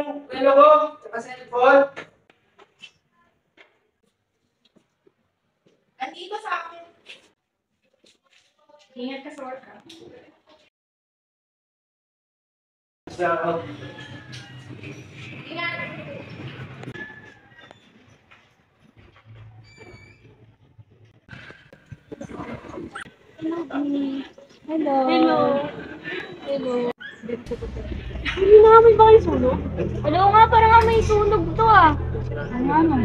yung relo ko, tsaka cellphone. Andito sa akin. Ingat ka sa work, ha? Ingat! Hello. Hello. Hello. Hindi na kami ba kayo sunog? Hello nga, parang nga may sunog to ah. Ano ano?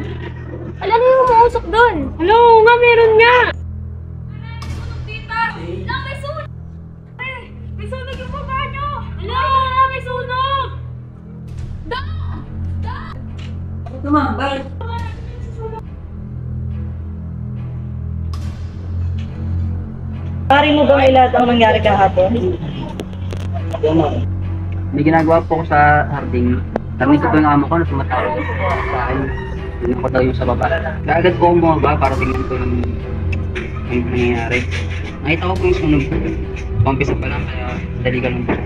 Alam niyo yung umuusok doon. Hello nga, meron nga! Tita! Lang, may sunog! May sunog yung baba niyo! Hello! May sunog! Da! Da! Bakit naman? Bakit? Pari mo ba may lahat ang nangyari kahapon? May ginagawa po ko sa harding. Narinig ko po yung amo ko na tumatawag sa akin. Tingnan ko daw yung sa baba. Kaya agad po akong bumaba para tingnan ko yung nangyayari. Nakita ko po yung sunog. Pampisa pa lang kaya dali ka lang po.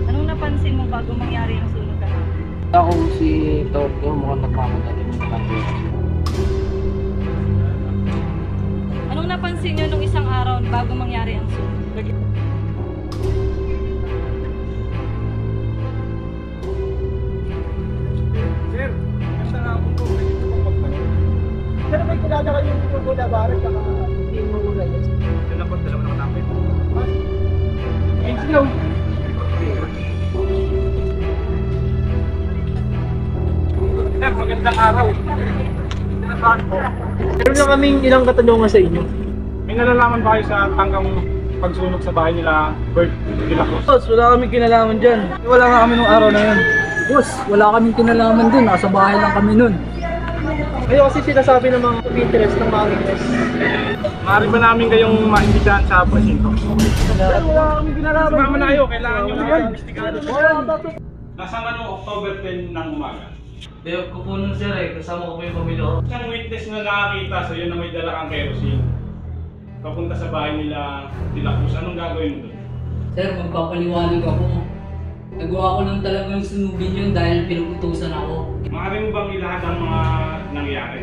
Anong napansin mo bago mangyari ang sunog kahapon? Ako si Tokyo mukhang nagmamadali mo naman. Anong napansin niyo nung isang araw bago mangyari ang sunog? Sir, basta nga ako po, pwede ko pong magtanong. Pero may kilala kayong tubo na barat, saka hindi mo muna yun. Yun lang po, dalawa na katapit. Thanks, no. Sir, magandang araw. Meron lang kaming ilang katanungan sa inyo. May nalalaman ba kayo sa tanggang pagsunog sa bahay nila Bert de la Cruz? Boss, wala kaming kinalaman dyan. Wala nga kami nung araw na yun. Boss, wala kaming kinalaman dun. Nasa bahay lang kami nun. Ayaw kasi sinasabi ng mga interest ng mga witness. Maaari ba namin kayong maimbitahan sa presinto? Sir, wala kaming kinalaman. Sumama na kayo, kailangan nyo Yan. mag-imbestigahan. Nasaan ka nung October 10 ng umaga? Deo ko po nun sir kasama ko po yung pamilya ko. Isang witness na nakakita sa'yo na may dala kang kerosene. Papunta sa bahay nila de la Cruz, anong gagawin mo doon? Sir, magpapaliwanag ako. Nagawa ko lang talagang sunugin yun dahil pinuputusan ako. Maaari mo bang ilahad ang mga nangyari?